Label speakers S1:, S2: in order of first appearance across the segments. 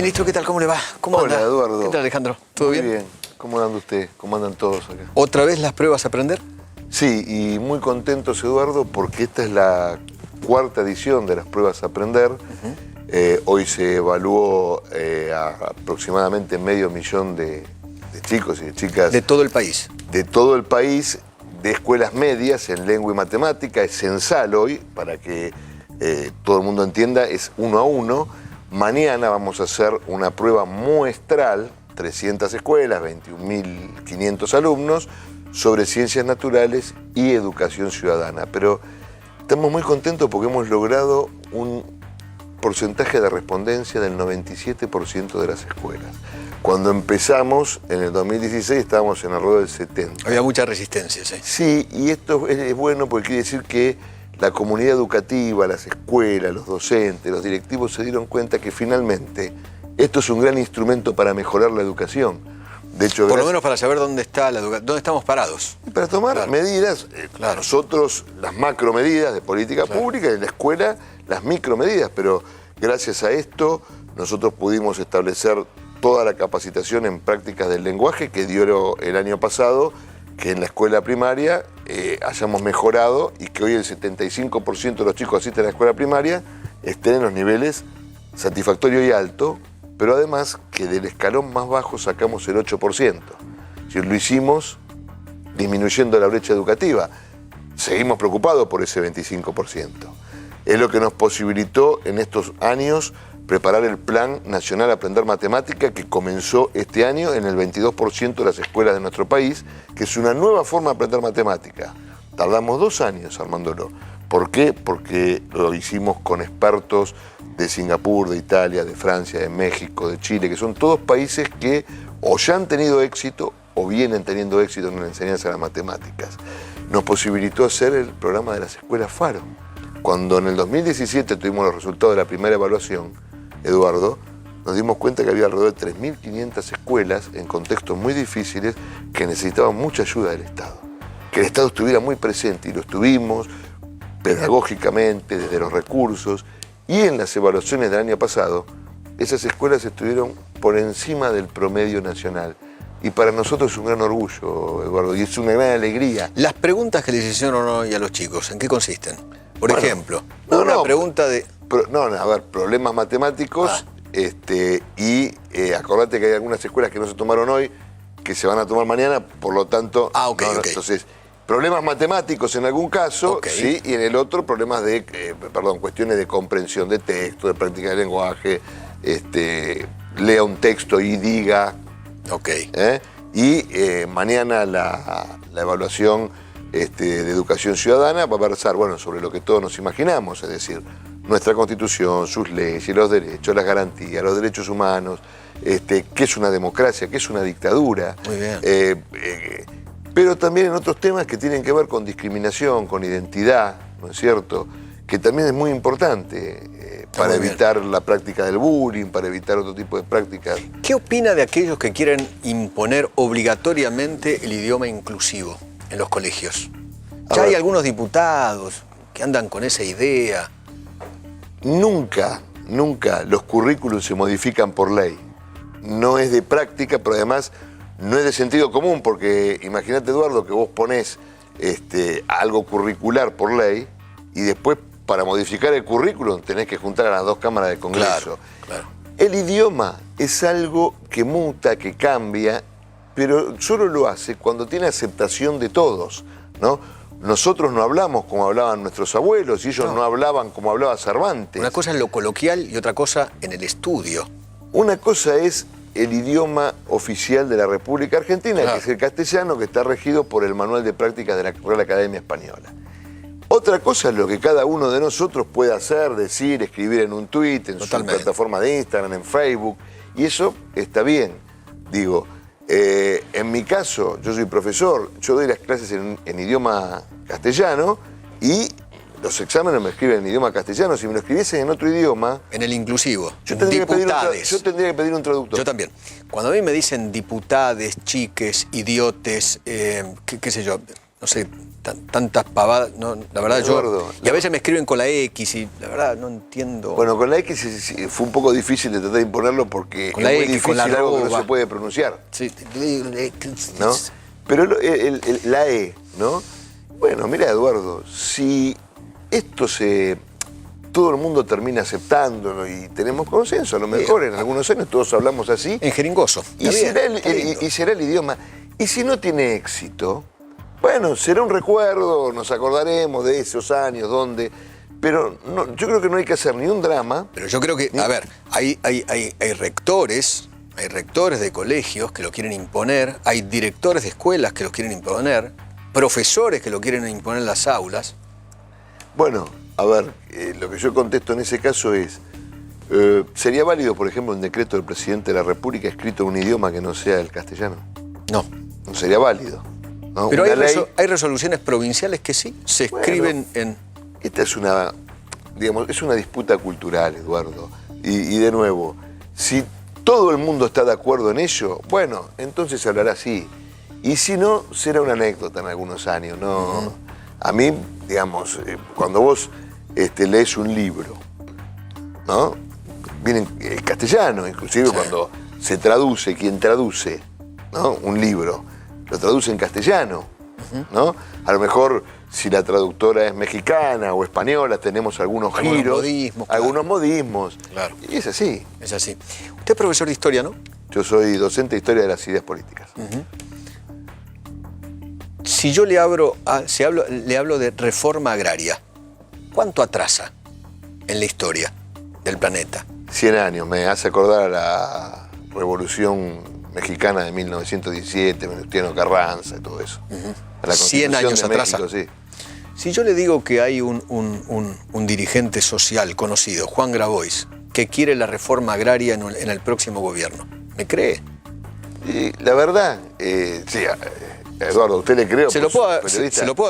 S1: Ministro, ¿qué tal? ¿Cómo le va? ¿Cómo
S2: Hola,
S1: anda?
S2: Eduardo.
S1: ¿Qué tal, Alejandro? ¿Todo bien?
S2: Muy bien. ¿Cómo anda usted? ¿Cómo andan todos acá?
S1: ¿Otra vez las pruebas a aprender?
S2: Sí, y muy contentos, Eduardo, porque esta es la cuarta edición de las pruebas a aprender. Hoy se evaluó a aproximadamente 500.000 de chicos y de chicas.
S1: De todo el país.
S2: De todo el país, de escuelas medias en lengua y matemática. Es censal hoy, para que todo el mundo entienda, es 1 a 1. Mañana vamos a hacer una prueba muestral, 300 escuelas, 21.500 alumnos, sobre ciencias naturales y educación ciudadana. Pero estamos muy contentos porque hemos logrado un porcentaje de respondencia del 97% de las escuelas. Cuando empezamos, en el 2016, estábamos en alrededor del 70%.
S1: Había mucha resistencia, sí.
S2: Sí, y esto es bueno porque quiere decir que la comunidad educativa, las escuelas, los docentes, los directivos se dieron cuenta que finalmente esto es un gran instrumento para mejorar la educación. De hecho,
S1: por lo menos para saber dónde está la educación, dónde estamos parados.
S2: Para tomar medidas, nosotros las macromedidas de política pública y en la escuela las micromedidas, pero gracias a esto nosotros pudimos establecer toda la capacitación en prácticas del lenguaje que dio el año pasado, que en la escuela primaria hayamos mejorado y que hoy el 75% de los chicos que asisten a la escuela primaria estén en los niveles satisfactorio y alto, pero además que del escalón más bajo sacamos el 8%. Es decir, lo hicimos disminuyendo la brecha educativa. Seguimos preocupados por ese 25%. Es lo que nos posibilitó en estos años preparar el Plan Nacional Aprender Matemática que comenzó este año en el 22% de las escuelas de nuestro país, que es una nueva forma de aprender matemática. Tardamos 2 años armándolo. ¿Por qué? Porque lo hicimos con expertos de Singapur, de Italia, de Francia, de México, de Chile, que son todos países que o ya han tenido éxito o vienen teniendo éxito en la enseñanza de las matemáticas. Nos posibilitó hacer el programa de las escuelas Faro. Cuando en el 2017 tuvimos los resultados de la primera evaluación, Eduardo, nos dimos cuenta que había alrededor de 3.500 escuelas en contextos muy difíciles que necesitaban mucha ayuda del Estado. Que el Estado estuviera muy presente y lo estuvimos pedagógicamente, desde los recursos, y en las evaluaciones del año pasado, esas escuelas estuvieron por encima del promedio nacional. Y para nosotros es un gran orgullo, Eduardo, y es una gran alegría.
S1: Las preguntas que les hicieron hoy a los chicos, ¿en qué consisten? Por ejemplo, pregunta de...
S2: problemas matemáticos, y acordate que hay algunas escuelas que no se tomaron hoy, que se van a tomar mañana, por lo tanto... Entonces, problemas matemáticos en algún caso, sí, y en el otro problemas de, cuestiones de comprensión de texto, de práctica de lenguaje, lea un texto y diga. Y mañana la evaluación de educación ciudadana va a versar, sobre lo que todos nos imaginamos, es decir, nuestra Constitución, sus leyes, los derechos, las garantías, los derechos humanos, qué es una democracia, qué es una dictadura.
S1: Muy bien.
S2: Pero también en otros temas que tienen que ver con discriminación, con identidad, ¿no es cierto? Que también es muy importante para evitar la práctica del bullying, para evitar otro tipo de prácticas.
S1: ¿Qué opina de aquellos que quieren imponer obligatoriamente el idioma inclusivo en los colegios? Ya hay algunos diputados que andan con esa idea.
S2: Nunca los currículums se modifican por ley. No es de práctica, pero además no es de sentido común, porque imagínate, Eduardo, que vos ponés algo curricular por ley y después para modificar el currículum tenés que juntar a las 2 cámaras del Congreso.
S1: Claro.
S2: El idioma es algo que muta, que cambia, pero solo lo hace cuando tiene aceptación de todos, ¿no? Nosotros no hablamos como hablaban nuestros abuelos y ellos no hablaban como hablaba Cervantes.
S1: Una cosa es lo coloquial y otra cosa en el estudio.
S2: Una cosa es el idioma oficial de la República Argentina, que es el castellano, que está regido por el Manual de Prácticas de la Real Academia Española. Otra cosa es lo que cada uno de nosotros puede hacer, decir, escribir en un tuit, en su plataforma de Instagram, en Facebook, y eso está bien. Digo, en mi caso, yo soy profesor, yo doy las clases en idioma castellano y los exámenes me escriben en idioma castellano. Si me lo escribiesen en otro idioma...
S1: En el inclusivo.
S2: Yo tendría que pedir un traductor.
S1: Yo también. Cuando a mí me dicen diputades, chiques, idiotes, qué sé yo, no sé, tantas pavadas. No, la verdad,
S2: Eduardo,
S1: y a veces me escriben con la X y la verdad no entiendo.
S2: Bueno, con la X fue un poco difícil de tratar de imponerlo porque
S1: con la
S2: es muy
S1: X,
S2: difícil
S1: con la
S2: algo que no
S1: arroba.
S2: se puede pronunciar.
S1: Sí,
S2: ¿No? Pero la E, ¿no? Bueno, mira, Eduardo, si esto todo el mundo termina aceptándolo y tenemos consenso, a lo mejor en algunos años todos hablamos así.
S1: En jeringoso.
S2: Y será el idioma. Y si no tiene éxito, bueno, será un recuerdo, nos acordaremos de esos años donde... Pero no, yo creo que no hay que hacer ni un drama.
S1: Pero yo creo que, a ver, hay rectores de colegios que lo quieren imponer, hay directores de escuelas que lo quieren imponer, profesores que lo quieren imponer en las aulas.
S2: Bueno, a ver, lo que yo contesto en ese caso es, ¿sería válido, por ejemplo, un decreto del presidente de la República escrito en un idioma que no sea el castellano?
S1: No.
S2: No sería válido, ¿no?
S1: Pero
S2: hay
S1: resoluciones provinciales que sí se escriben en...
S2: Esta es una disputa cultural, Eduardo. Y de nuevo, si todo el mundo está de acuerdo en ello, bueno, entonces se hablará así. Y si no, será una anécdota en algunos años, ¿no? A mí, digamos, cuando vos lees un libro, ¿no? Viene en castellano, inclusive cuando se traduce, quien traduce, ¿no? Un libro, lo traduce en castellano, ¿no? A lo mejor, si la traductora es mexicana o española, tenemos algunos giros, algunos modismos.
S1: Claro.
S2: Y es así.
S1: Es así. Usted es profesor de historia, ¿no?
S2: Yo soy docente de historia de las ideas políticas.
S1: Si yo le hablo de reforma agraria, ¿cuánto atrasa en la historia del planeta?
S2: 100 años, me hace acordar a la Revolución Mexicana de 1917, Venustiano Carranza y todo eso. A la
S1: 100 años
S2: de
S1: atrás.
S2: México, sí.
S1: Si yo le digo que hay un dirigente social conocido, Juan Grabois, que quiere la reforma agraria en el próximo gobierno, ¿me cree?
S2: Y la verdad, sí, Eduardo, ¿usted le creo?
S1: ¿Se lo puedo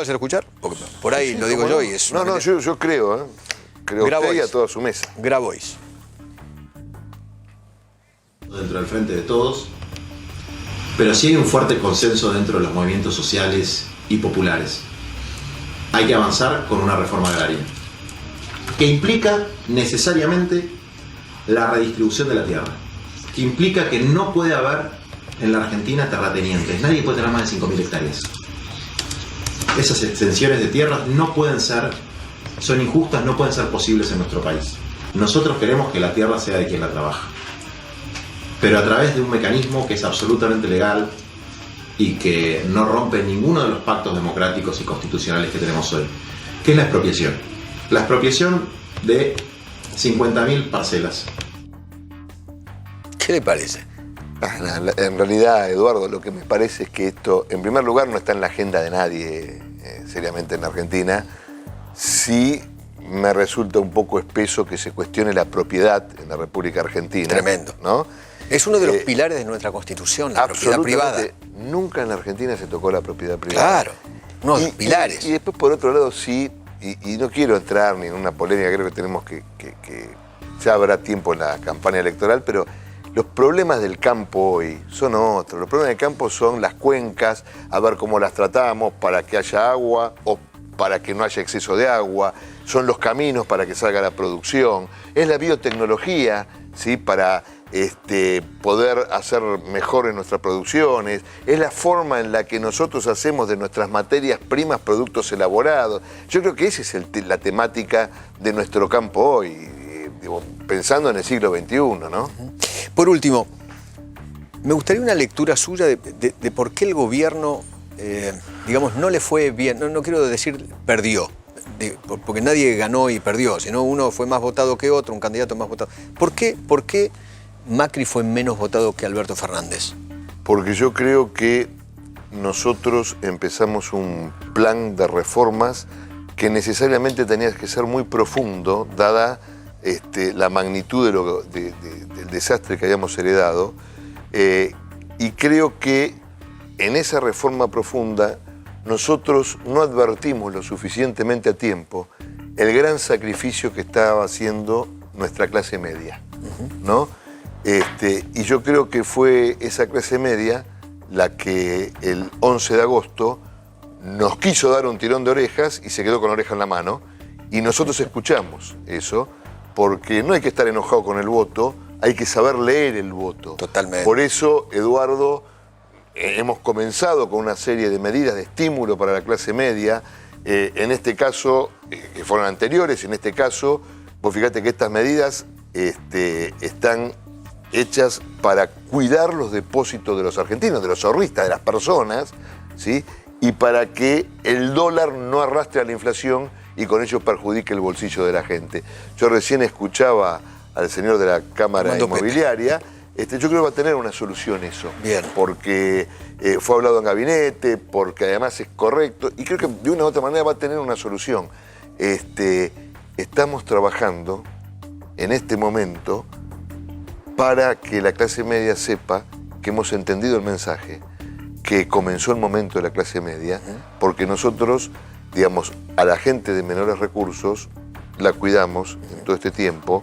S1: hacer escuchar? Porque por ahí lo digo yo y es...
S2: No, yo creo, creo a usted y a toda su mesa.
S1: Grabois.
S3: Dentro del frente de todos, pero sí hay un fuerte consenso dentro de los movimientos sociales y populares. Hay que avanzar con una reforma agraria, que implica necesariamente la redistribución de la tierra, que implica que no puede haber en la Argentina terratenientes, nadie puede tener más de 5.000 hectáreas. Esas extensiones de tierras no pueden ser, son injustas, no pueden ser posibles en nuestro país. Nosotros queremos que la tierra sea de quien la trabaja, pero a través de un mecanismo que es absolutamente legal y que no rompe ninguno de los pactos democráticos y constitucionales que tenemos hoy, que es la expropiación. La expropiación de 50.000 parcelas.
S1: ¿Qué le parece?
S2: En realidad, Eduardo, lo que me parece es que esto, en primer lugar, no está en la agenda de nadie seriamente en la Argentina. Sí me resulta un poco espeso que se cuestione la propiedad en la República Argentina.
S1: Tremendo.
S2: ¿No?
S1: Es uno de los pilares de nuestra Constitución, la propiedad privada.
S2: Nunca en la Argentina se tocó la propiedad privada.
S1: Claro, uno de los pilares.
S2: Y después, por otro lado, sí, y no quiero entrar ni en una polémica, creo que tenemos que ya habrá tiempo en la campaña electoral, pero los problemas del campo hoy son otros. Los problemas del campo son las cuencas, a ver cómo las tratamos para que haya agua o para que no haya exceso de agua, son los caminos para que salga la producción, es la biotecnología, ¿sí? Para poder hacer mejor en nuestras producciones, es la forma en la que nosotros hacemos de nuestras materias primas productos elaborados. Yo creo que esa es la temática de nuestro campo hoy, pensando en el siglo XXI, ¿no?
S1: Por último, me gustaría una lectura suya de por qué el gobierno, digamos, no le fue bien, no quiero decir perdió, porque nadie ganó y perdió, sino uno fue más votado que otro, un candidato más votado. ¿Por qué Macri fue menos votado que Alberto Fernández?
S2: Porque yo creo que nosotros empezamos un plan de reformas que necesariamente tenía que ser muy profundo, dada la magnitud del desastre que habíamos heredado, y creo que en esa reforma profunda nosotros no advertimos lo suficientemente a tiempo el gran sacrificio que estaba haciendo nuestra clase media, ¿no? Y yo creo que fue esa clase media la que el 11 de agosto nos quiso dar un tirón de orejas y se quedó con la oreja en la mano. Y nosotros escuchamos eso, porque no hay que estar enojado con el voto, hay que saber leer el voto.
S1: Totalmente.
S2: Por eso, Eduardo, hemos comenzado con una serie de medidas de estímulo para la clase media. En este caso, que fueron anteriores, en este caso, vos fíjate que estas medidas están hechas para cuidar los depósitos de los argentinos, de los ahorristas, de las personas, ¿sí? Y para que el dólar no arrastre a la inflación y con ello perjudique el bolsillo de la gente. Yo recién escuchaba al señor de la Cámara Inmobiliaria. Yo creo que va a tener una solución eso.
S1: Bien.
S2: Porque fue hablado en gabinete, porque además es correcto, y creo que de una u otra manera va a tener una solución. Estamos trabajando en este momento para que la clase media sepa que hemos entendido el mensaje, que comenzó el momento de la clase media, porque nosotros, digamos, a la gente de menores recursos la cuidamos en todo este tiempo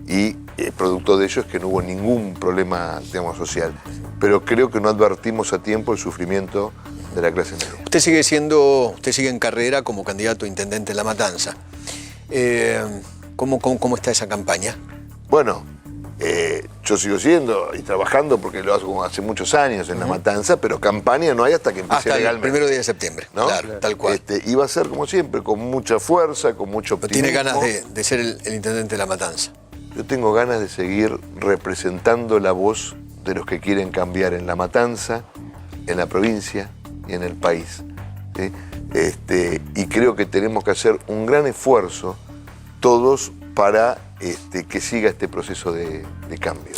S2: y producto de ello es que no hubo ningún problema, digamos, social. Pero creo que no advertimos a tiempo el sufrimiento de la clase media.
S1: Usted sigue en carrera como candidato a intendente en La Matanza. ¿Cómo está esa campaña?
S2: Bueno, yo sigo siendo y trabajando porque lo hago hace muchos años en La Matanza, pero campaña no hay hasta que empiece legalmente.
S1: Hasta el 1 de septiembre, ¿no? Claro, tal cual.
S2: Y va a ser como siempre, con mucha fuerza, con mucho optimismo.
S1: ¿Tiene ganas de ser el intendente de La Matanza?
S2: Yo tengo ganas de seguir representando la voz de los que quieren cambiar en La Matanza, en la provincia y en el país, ¿sí? Y creo que tenemos que hacer un gran esfuerzo todos para que siga este proceso de cambio.